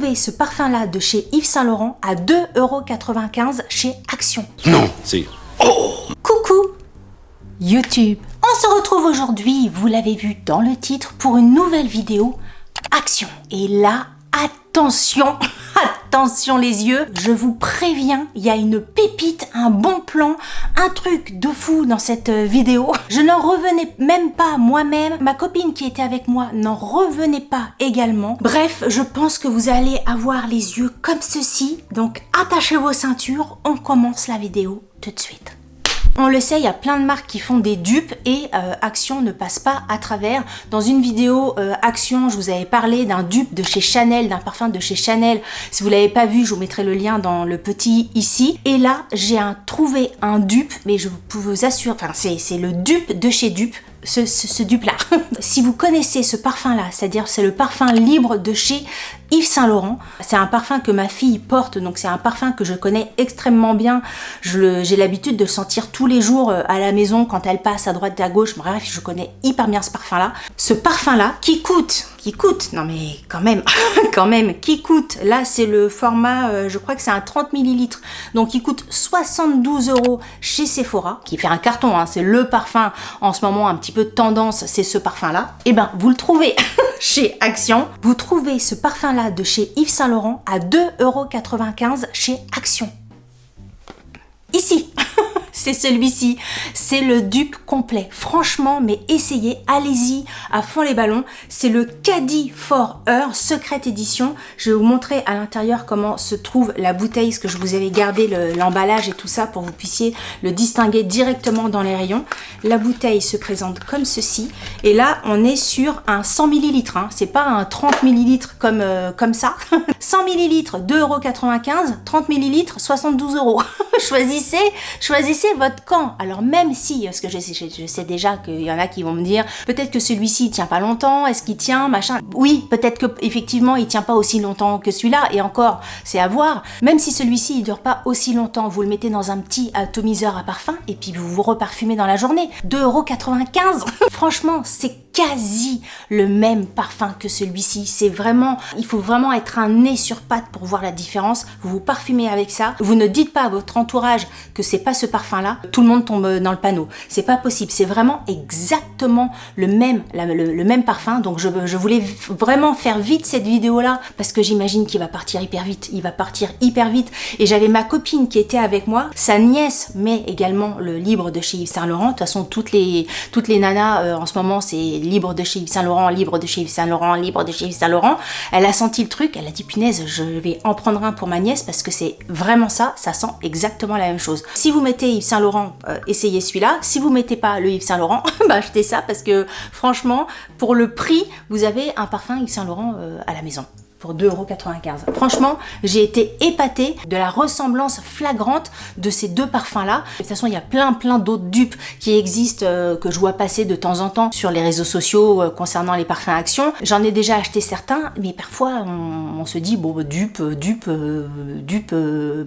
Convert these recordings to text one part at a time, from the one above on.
trouvé ce parfum-là de chez Yves Saint Laurent à 2,95 € chez Action. Non, c'est... Oh! Coucou YouTube. On se retrouve aujourd'hui, vous l'avez vu dans le titre, pour une nouvelle vidéo Action. Et là, attention, attention les yeux, je vous préviens, il y a une pépite, un bon plan, un truc de fou dans cette vidéo. Je n'en revenais même pas moi-même, ma copine qui était avec moi n'en revenait pas également. Bref, je pense que vous allez avoir les yeux comme ceci, donc attachez vos ceintures, on commence la vidéo tout de suite. On le sait, il y a plein de marques qui font des dupes et Action ne passe pas à travers. Dans une vidéo Action, je vous avais parlé d'un dupe de chez Chanel, d'un parfum de chez Chanel. Si vous l'avez pas vu, je vous mettrai le lien dans le petit ici. Et là, j'ai trouvé un dupe, mais je peux vous assurer, enfin c'est le dupe de chez Dupe. Ce dupe là. Si vous connaissez ce parfum là, c'est-à-dire c'est le parfum libre de chez Yves Saint Laurent, c'est un parfum que ma fille porte, donc c'est un parfum que je connais extrêmement bien. J'ai l'habitude de le sentir tous les jours à la maison quand elle passe à droite et à gauche. Bref, je connais hyper bien ce parfum là. Ce parfum là qui coûte, non mais quand même, quand même, qui coûte, là c'est le format, je crois que c'est un 30 ml, donc il coûte 72 € chez Sephora, qui fait un carton, hein, c'est le parfum en ce moment un petit peu de tendance, c'est ce parfum là. Et ben vous le trouvez chez Action, vous trouvez ce parfum là de chez Yves Saint Laurent à 2,95 € chez Action. Ici. C'est celui-ci, c'est le dupe complet. Franchement, mais essayez, allez-y à fond les ballons. C'est le Caddy for Her Secret Edition. Je vais vous montrer à l'intérieur comment se trouve la bouteille, parce que je vous avais gardé l'emballage et tout ça pour que vous puissiez le distinguer directement dans les rayons. La bouteille se présente comme ceci. Et là, on est sur un 100 ml. Hein. C'est pas un 30 ml comme ça. 100 ml, 2,95 €. 30 ml, 72 €. Choisissez votre camp. Alors même si, parce que je sais déjà qu'il y en a qui vont me dire, peut-être que celui-ci il tient pas longtemps, est-ce qu'il tient, machin. Oui, peut-être que effectivement il tient pas aussi longtemps que celui-là, et encore, c'est à voir. Même si celui-ci il dure pas aussi longtemps, vous le mettez dans un petit atomiseur à parfum, et puis vous vous reparfumez dans la journée. 2,95 €. Franchement, c'est quasi le même parfum que celui-ci. C'est vraiment, il faut vraiment être un nez sur pattes pour voir la différence. Vous vous parfumez avec ça. Vous ne dites pas à votre entourage que c'est pas ce parfum-là. Tout le monde tombe dans le panneau. C'est pas possible. C'est vraiment exactement le même parfum. Donc je voulais vraiment faire vite cette vidéo-là parce que j'imagine qu'il va partir hyper vite. Il va partir hyper vite. Et j'avais ma copine qui était avec moi, sa nièce, mais également le libre de chez Yves Saint Laurent. De toute façon, toutes les nanas en ce moment, c'est libre de chez Yves Saint Laurent, libre de chez Yves Saint Laurent, libre de chez Yves Saint Laurent. Elle a senti le truc, elle a dit punaise, je vais en prendre un pour ma nièce parce que c'est vraiment ça sent exactement la même chose. Si vous mettez Yves Saint Laurent, essayez celui-là. Si vous mettez pas le Yves Saint Laurent, bah achetez ça parce que franchement, pour le prix, vous avez un parfum Yves Saint Laurent à la maison. Pour 2,95 €. Franchement, j'ai été épatée de la ressemblance flagrante de ces deux parfums-là. De toute façon, il y a plein d'autres dupes qui existent, que je vois passer de temps en temps sur les réseaux sociaux concernant les parfums Action. J'en ai déjà acheté certains, mais parfois on se dit, bon, dupe,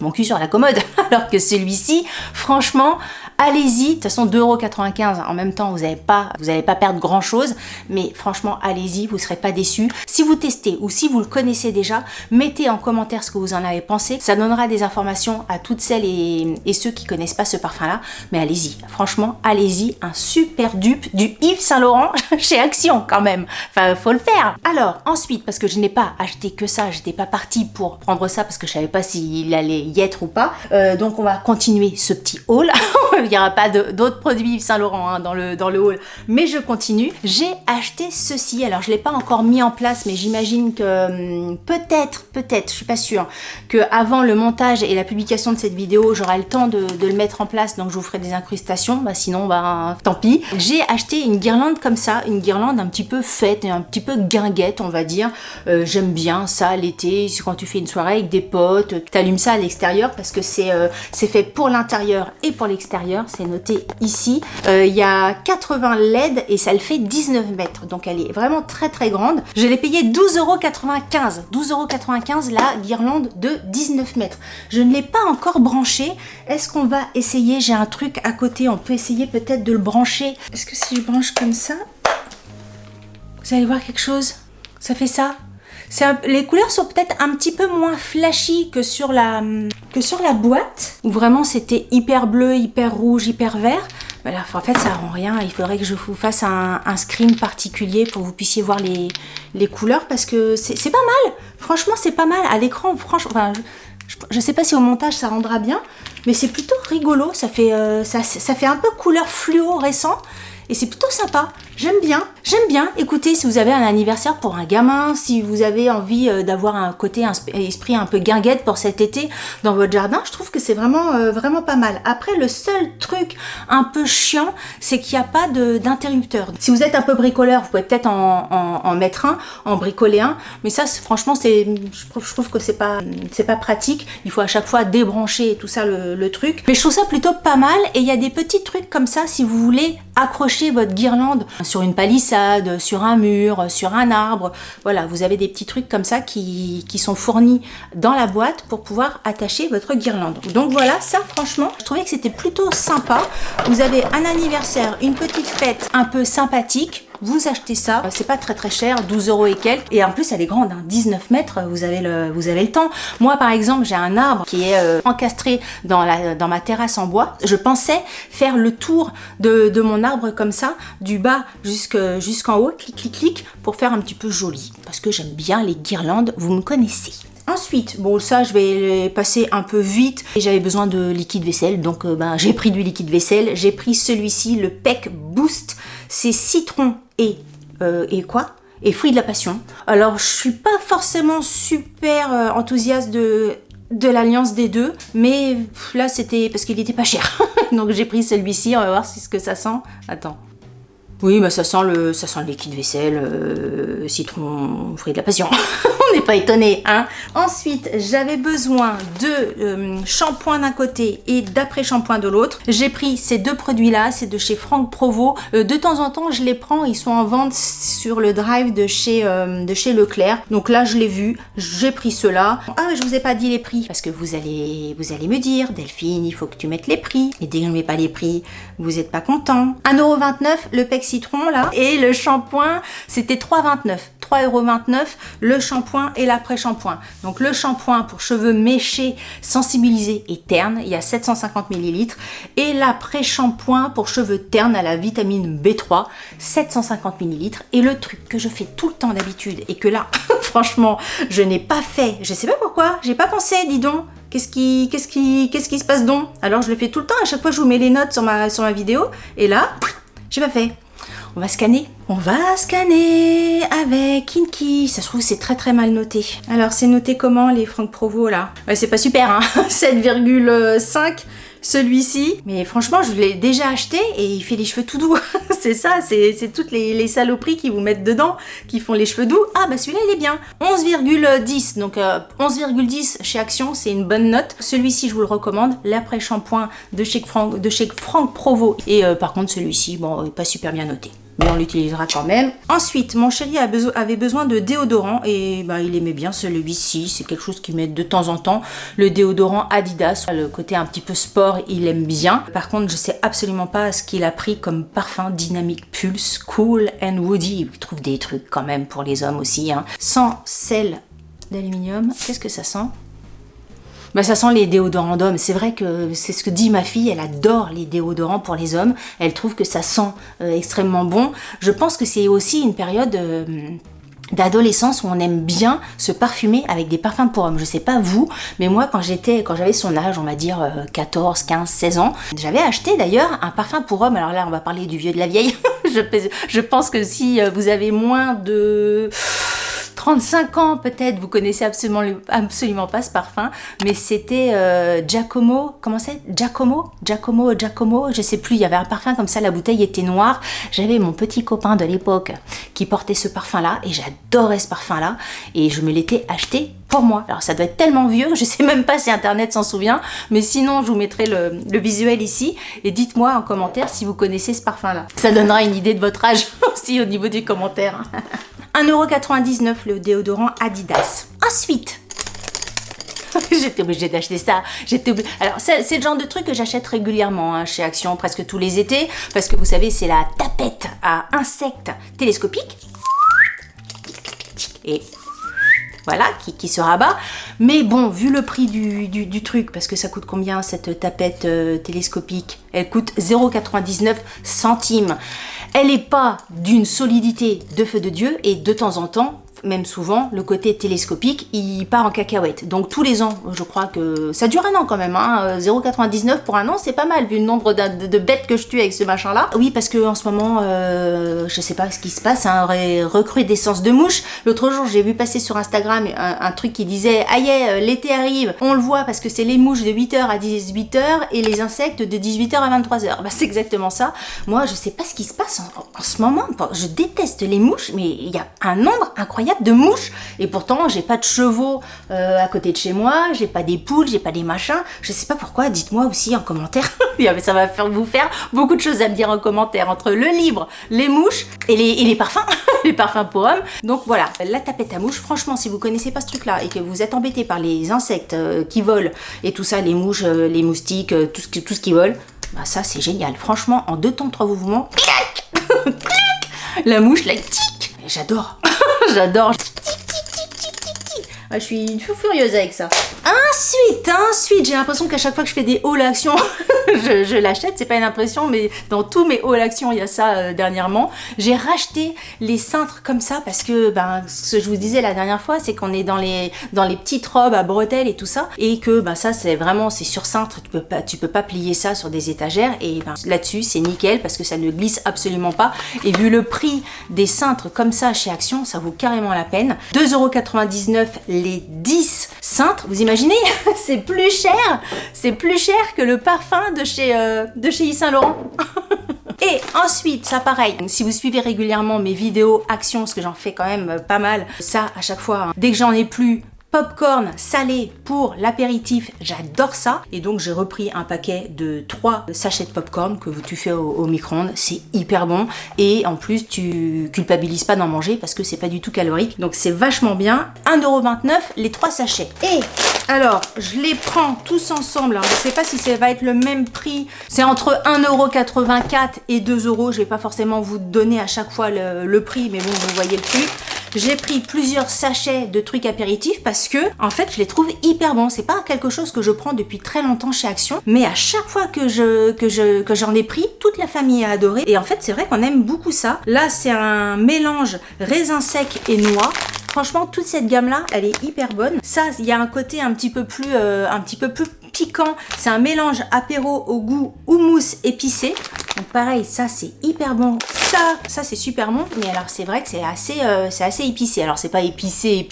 mon cul sur la commode. Alors que celui-ci, franchement, allez-y. De toute façon, 2,95 € en même temps, vous n'allez pas perdre grand-chose, mais franchement, allez-y, vous ne serez pas déçus. Si vous testez ou si vous le connaissez déjà, mettez en commentaire ce que vous en avez pensé. Ça donnera des informations à toutes celles et ceux qui connaissent pas ce parfum-là. Mais allez-y, franchement, allez-y. Un super dupe du Yves Saint Laurent chez Action quand même. Enfin, faut le faire. Alors, ensuite, parce que je n'ai pas acheté que ça, j'étais pas partie pour prendre ça parce que je savais pas s'il allait y être ou pas. Donc, on va continuer ce petit haul. Il n'y aura pas d'autres produits Yves Saint Laurent hein, dans le haul. Mais je continue. J'ai acheté ceci. Alors, je l'ai pas encore mis en place, mais j'imagine que peut-être, je suis pas sûre, que avant le montage et la publication de cette vidéo, j'aurai le temps de le mettre en place, donc je vous ferai des incrustations, sinon, tant pis. J'ai acheté une guirlande comme ça, une guirlande un petit peu fête et un petit peu guinguette, on va dire. J'aime bien ça l'été, quand tu fais une soirée avec des potes, tu allumes ça à l'extérieur parce que c'est fait pour l'intérieur et pour l'extérieur, c'est noté ici. Il y a 80 LED et ça le fait 19 mètres, donc elle est vraiment très grande. Je l'ai payé 12,95 €. 12,95 € la guirlande de 19 mètres. Je ne l'ai pas encore branché. Est-ce qu'on va essayer? J'ai un truc à côté, on peut essayer peut-être de le brancher. Est-ce que si je branche comme ça, vous allez voir quelque chose? Ça fait ça? Les couleurs sont peut-être un petit peu moins flashy que sur la boîte, où vraiment c'était hyper bleu, hyper rouge, hyper vert. Mais là, en fait, ça rend rien. Il faudrait que je vous fasse un screen particulier pour que vous puissiez voir les couleurs, parce que c'est pas mal. Franchement, c'est pas mal. À l'écran, franchement, enfin, je sais pas si au montage ça rendra bien, mais c'est plutôt rigolo. Ça fait un peu couleur fluorescent. Et c'est plutôt sympa, j'aime bien. Écoutez, si vous avez un anniversaire pour un gamin, si vous avez envie d'avoir un esprit un peu guinguette pour cet été dans votre jardin, je trouve que c'est vraiment pas mal. Après, le seul truc un peu chiant, c'est qu'il n'y a pas d'interrupteur. Si vous êtes un peu bricoleur, vous pouvez peut-être en mettre un, en bricoler un, mais ça, franchement, je trouve que c'est pas pratique. Il faut à chaque fois débrancher et tout ça, le truc. Mais je trouve ça plutôt pas mal, et il y a des petits trucs comme ça si vous voulez accrocher votre guirlande sur une palissade, sur un mur, sur un arbre. Voilà, vous avez des petits trucs comme ça qui sont fournis dans la boîte pour pouvoir attacher votre guirlande. Donc voilà, ça franchement, je trouvais que c'était plutôt sympa. Vous avez un anniversaire, une petite fête un peu sympathique. Vous achetez ça, c'est pas très cher, 12 € et quelques. Et en plus, elle est grande, hein, 19 mètres, vous avez le temps. Moi, par exemple, j'ai un arbre qui est encastré dans ma terrasse en bois. Je pensais faire le tour de mon arbre comme ça, du bas jusqu'en haut, clic, pour faire un petit peu joli. Parce que j'aime bien les guirlandes, vous me connaissez. Ensuite, bon ça je vais les passer un peu vite, et j'avais besoin de liquide vaisselle, donc j'ai pris du liquide vaisselle. J'ai pris celui-ci, le Peck Boost, c'est citron et fruits de la passion. Alors je suis pas forcément super enthousiaste de l'alliance des deux, mais là c'était parce qu'il était pas cher. Donc j'ai pris celui-ci, on va voir ce que ça sent. Attends. Oui, bah ça sent le liquide vaisselle, citron, fruit de la passion. On n'est pas étonné, hein. Ensuite, j'avais besoin de shampoing d'un côté et d'après-shampoing de l'autre. J'ai pris ces deux produits-là, c'est de chez Franck Provo. De temps en temps, je les prends, ils sont en vente sur le drive de chez Leclerc. Donc là, je l'ai vu, j'ai pris ceux-là. Ah, je vous ai pas dit les prix, parce que vous allez me dire, Delphine, il faut que tu mettes les prix. Et dès que je ne mets pas les prix, vous n'êtes pas content. 1,29 € le Peck citron là, et le shampoing c'était 3,29 €, le shampoing et l'après-shampoing. Donc le shampoing pour cheveux méchés, sensibilisés et ternes, il y a 750 ml, et l'après-shampoing pour cheveux ternes à la vitamine B3, 750 ml. Et le truc que je fais tout le temps d'habitude, et que là franchement je n'ai pas fait, je sais pas pourquoi, j'ai pas pensé, dis donc. Qu'est-ce qui se passe donc? Alors je le fais tout le temps, à chaque fois je vous mets les notes sur ma vidéo, et là j'ai pas fait. On va scanner. On va scanner avec Inky. Ça se trouve, c'est très mal noté. Alors, c'est noté comment, les Franck Provo, là? Ouais, c'est pas super, hein. 7,5, celui-ci. Mais franchement, je l'ai déjà acheté et il fait les cheveux tout doux. C'est ça, c'est toutes les saloperies qui vous mettent dedans, qui font les cheveux doux. Ah, bah celui-là, il est bien. 11,10. Donc, 11,10 chez Action, c'est une bonne note. Celui-ci, je vous le recommande. L'après-shampoing de chez Franck Provo. Et par contre, celui-ci, bon, pas super bien noté. Mais on l'utilisera quand même. Ensuite, mon chéri avait besoin de déodorant, et bah, il aimait bien celui-ci. C'est quelque chose qu'il met de temps en temps. Le déodorant Adidas, le côté un petit peu sport, il aime bien. Par contre, je sais absolument pas ce qu'il a pris comme parfum. Dynamic Pulse, Cool and Woody. Il trouve des trucs quand même pour les hommes aussi, hein. Sans sel d'aluminium. Qu'est-ce que ça sent? Bah, ça sent les déodorants d'hommes. C'est vrai que c'est ce que dit ma fille, elle adore les déodorants pour les hommes. Elle trouve que ça sent extrêmement bon. Je pense que c'est aussi une période d'adolescence où on aime bien se parfumer avec des parfums pour hommes. Je sais pas vous, mais moi quand j'avais son âge, on va dire 14, 15, 16 ans, j'avais acheté d'ailleurs un parfum pour homme. Alors là, on va parler du vieux de la vieille. Je pense que si vous avez moins de 35 ans peut-être, vous connaissez absolument pas ce parfum, mais c'était Giacomo, comment c'est? Giacomo, je sais plus, il y avait un parfum comme ça, la bouteille était noire. J'avais mon petit copain de l'époque qui portait ce parfum-là, et j'adorais ce parfum-là, et je me l'étais acheté pour moi. Alors ça doit être tellement vieux, je sais même pas si internet s'en souvient, mais sinon je vous mettrai le visuel ici, et dites-moi en commentaire si vous connaissez ce parfum-là. Ça donnera une idée de votre âge aussi au niveau des commentaires. 1,99 € le déodorant Adidas. Ensuite, j'étais obligée d'acheter ça. Alors, c'est le genre de truc que j'achète régulièrement, hein, chez Action, presque tous les étés, parce que vous savez, c'est la tapette à insectes télescopique. Et voilà, qui se rabat. Mais bon, vu le prix du truc, parce que ça coûte combien cette tapette télescopique? Elle coûte 0,99 centimes. Elle n'est pas d'une solidité de feu de Dieu et de temps en temps, même souvent, le côté télescopique, il part en cacahuète. Donc tous les ans, je crois que ça dure un an quand même, hein. 0,99 pour un an, c'est pas mal vu le nombre de bêtes que je tue avec ce machin-là. Oui, parce que en ce moment, je sais pas ce qui se passe, hein, recrudescence de mouches. L'autre jour, j'ai vu passer sur Instagram un truc qui disait « Aïe, l'été arrive, on le voit parce que c'est les mouches de 8h à 18h et les insectes de 18h à 23h. » Bah c'est exactement ça. Moi, je sais pas ce qui se passe en ce moment. Je déteste les mouches, mais il y a un nombre incroyable de mouches et pourtant j'ai pas de chevaux à côté de chez moi, j'ai pas des poules, j'ai pas des machins, je sais pas pourquoi, dites-moi aussi en commentaire. Ça va vous faire beaucoup de choses à me dire en commentaire entre le livre, les mouches et les parfums, les parfums pour hommes. Donc voilà, la tapette à mouches, franchement si vous connaissez pas ce truc là et que vous êtes embêté par les insectes qui volent et tout ça, les mouches, les moustiques, tout ce qui vole, bah ça c'est génial, franchement en 2 temps 3 mouvements, la mouche, la tic, j'adore. J'adore. Ah, je suis une fou furieuse avec ça. Ensuite, j'ai l'impression qu'à chaque fois que je fais des hauls actions, je l'achète, c'est pas une impression, mais dans tous mes hauls actions, il y a ça dernièrement. J'ai racheté les cintres comme ça parce que, ce que je vous disais la dernière fois, c'est qu'on est dans les petites robes à bretelles et tout ça, et que ça c'est sur cintre, tu peux pas plier ça sur des étagères, et là-dessus c'est nickel parce que ça ne glisse absolument pas, et vu le prix des cintres comme ça chez Action, ça vaut carrément la peine. 2,99 € les 10 cintres, vous imaginez? C'est plus cher que le parfum de chez Yves Saint Laurent. Et ensuite, ça pareil, si vous suivez régulièrement mes vidéos Action, parce que j'en fais quand même pas mal, ça à chaque fois, hein, dès que j'en ai plus, popcorn salé pour l'apéritif, j'adore ça. Et donc j'ai repris un paquet de 3 sachets de popcorn que tu fais au micro-ondes, c'est hyper bon. Et en plus tu culpabilises pas d'en manger parce que c'est pas du tout calorique. Donc c'est vachement bien. 1,29 € les 3 sachets. Et alors je les prends tous ensemble. Alors, je sais pas si ça va être le même prix. C'est entre 1,84 € et 2 €. Je vais pas forcément vous donner à chaque fois le prix, mais bon, vous voyez le truc. J'ai pris plusieurs sachets de trucs apéritifs parce que, en fait, je les trouve hyper bons. C'est pas quelque chose que je prends depuis très longtemps chez Action, mais à chaque fois que j'en ai pris, toute la famille a adoré. Et en fait, c'est vrai qu'on aime beaucoup ça. Là, c'est un mélange raisin sec et noix. Franchement, toute cette gamme-là, elle est hyper bonne. Ça, il y a un côté un petit peu plus piquant. C'est un mélange apéro au goût houmous épicé. Donc pareil, ça c'est hyper bon. Ça c'est super bon. Mais alors c'est vrai que c'est assez épicé. Alors c'est pas épicé,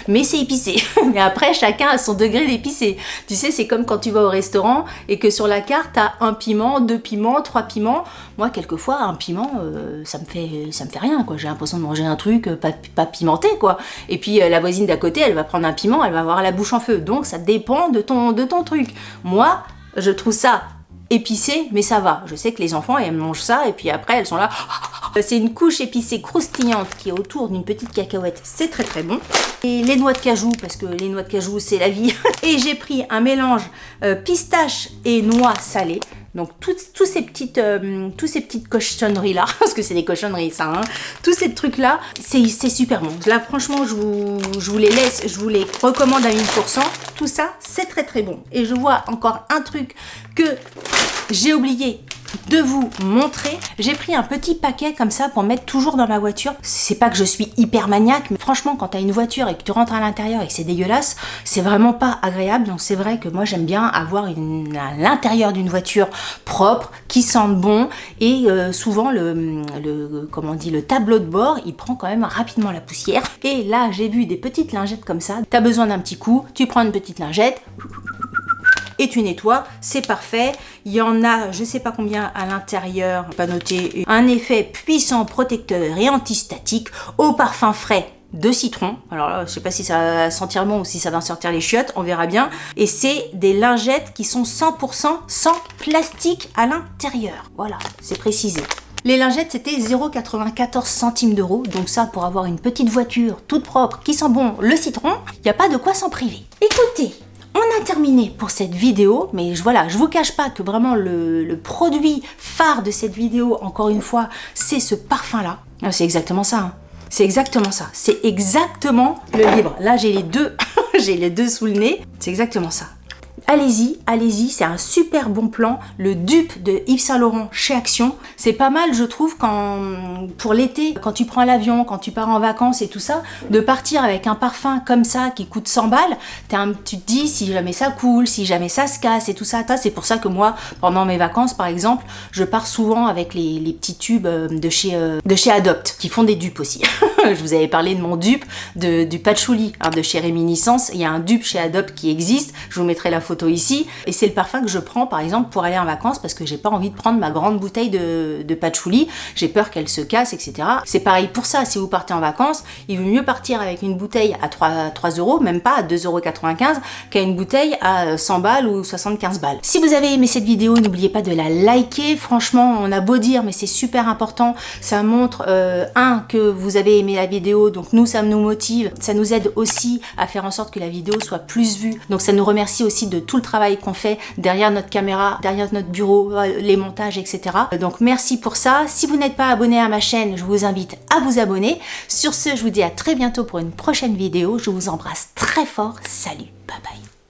mais c'est épicé. Mais après, chacun a son degré d'épicé. Tu sais, c'est comme quand tu vas au restaurant et que sur la carte, t'as 1 piment, 2 piments, 3 piments. Moi, quelquefois, un piment, ça me fait rien, quoi. J'ai l'impression de manger un truc pas pimenté, quoi. Et puis la voisine d'à côté, elle va prendre un piment, elle va avoir la bouche en feu. Donc ça dépend de ton truc. Moi, je trouve ça épicé, mais ça va. Je sais que les enfants, elles mangent ça et puis après, elles sont là. C'est une couche épicée croustillante qui est autour d'une petite cacahuète. C'est très très bon. Et les noix de cajou, parce que les noix de cajou, c'est la vie. Et j'ai pris un mélange pistache et noix salées. Donc tous ces petites cochonneries là, parce que c'est des cochonneries ça, hein, tous ces trucs là, c'est super bon. Là franchement je vous les laisse, je vous les recommande à 1000%. Tout ça c'est très très bon. Et je vois encore un truc que j'ai oublié de vous montrer. J'ai pris un petit paquet comme ça pour mettre toujours dans ma voiture. C'est pas que je suis hyper maniaque, mais franchement quand t'as une voiture et que tu rentres à l'intérieur et que c'est dégueulasse, c'est vraiment pas agréable. Donc c'est vrai que moi j'aime bien avoir à l'intérieur d'une voiture propre, qui sente bon, et souvent le tableau de bord il prend quand même rapidement la poussière. Et là j'ai vu des petites lingettes comme ça. T'as besoin d'un petit coup, tu prends une petite lingette et tu nettoies, c'est parfait. Il y en a, je sais pas combien à l'intérieur, pas noté, un effet puissant protecteur et antistatique au parfum frais de citron. Alors là, je sais pas si ça va sentir bon ou si ça va sortir les chiottes, on verra bien. Et c'est des lingettes qui sont 100% sans plastique à l'intérieur. Voilà, c'est précisé. Les lingettes, c'était 0,94 centimes d'euros. Donc ça, pour avoir une petite voiture toute propre, qui sent bon le citron, il n'y a pas de quoi s'en priver. Écoutez, on a terminé pour cette vidéo, mais voilà, je vous cache pas que vraiment le produit phare de cette vidéo, encore une fois, c'est ce parfum-là. C'est exactement ça, hein. C'est exactement ça. C'est exactement le livre. Là, j'ai les deux, j'ai les deux sous le nez. C'est exactement ça. Allez-y, allez-y, c'est un super bon plan. Le dupe de Yves Saint Laurent chez Action, c'est pas mal, je trouve, pour l'été, quand tu prends l'avion, quand tu pars en vacances et tout ça, de partir avec un parfum comme ça qui coûte 100 balles, tu te dis si jamais ça coule, si jamais ça se casse et tout ça. C'est pour ça que moi, pendant mes vacances, par exemple, je pars souvent avec les petits tubes de chez Adopt, qui font des dupes aussi. Je vous avais parlé de mon dupe du patchouli de chez Réminiscence. Il y a un dupe chez Adopt qui existe. Je vous mettrai la photo ici. Et c'est le parfum que je prends, par exemple, pour aller en vacances parce que j'ai pas envie de prendre ma grande bouteille de patchouli. J'ai peur qu'elle se casse, etc. C'est pareil pour ça. Si vous partez en vacances, il vaut mieux partir avec une bouteille à 3 euros, même pas à 2,95 €, qu'à une bouteille à 100 balles ou 75 balles. Si vous avez aimé cette vidéo, n'oubliez pas de la liker. Franchement, on a beau dire, mais c'est super important. Ça montre, que vous avez aimé la vidéo, donc nous, ça nous motive. Ça nous aide aussi à faire en sorte que la vidéo soit plus vue. Donc ça nous remercie aussi de tout le travail qu'on fait derrière notre caméra, derrière notre bureau, les montages, etc. Donc merci pour ça. Si vous n'êtes pas abonné à ma chaîne, je vous invite à vous abonner. Sur ce, je vous dis à très bientôt pour une prochaine vidéo. Je vous embrasse très fort. Salut, bye bye.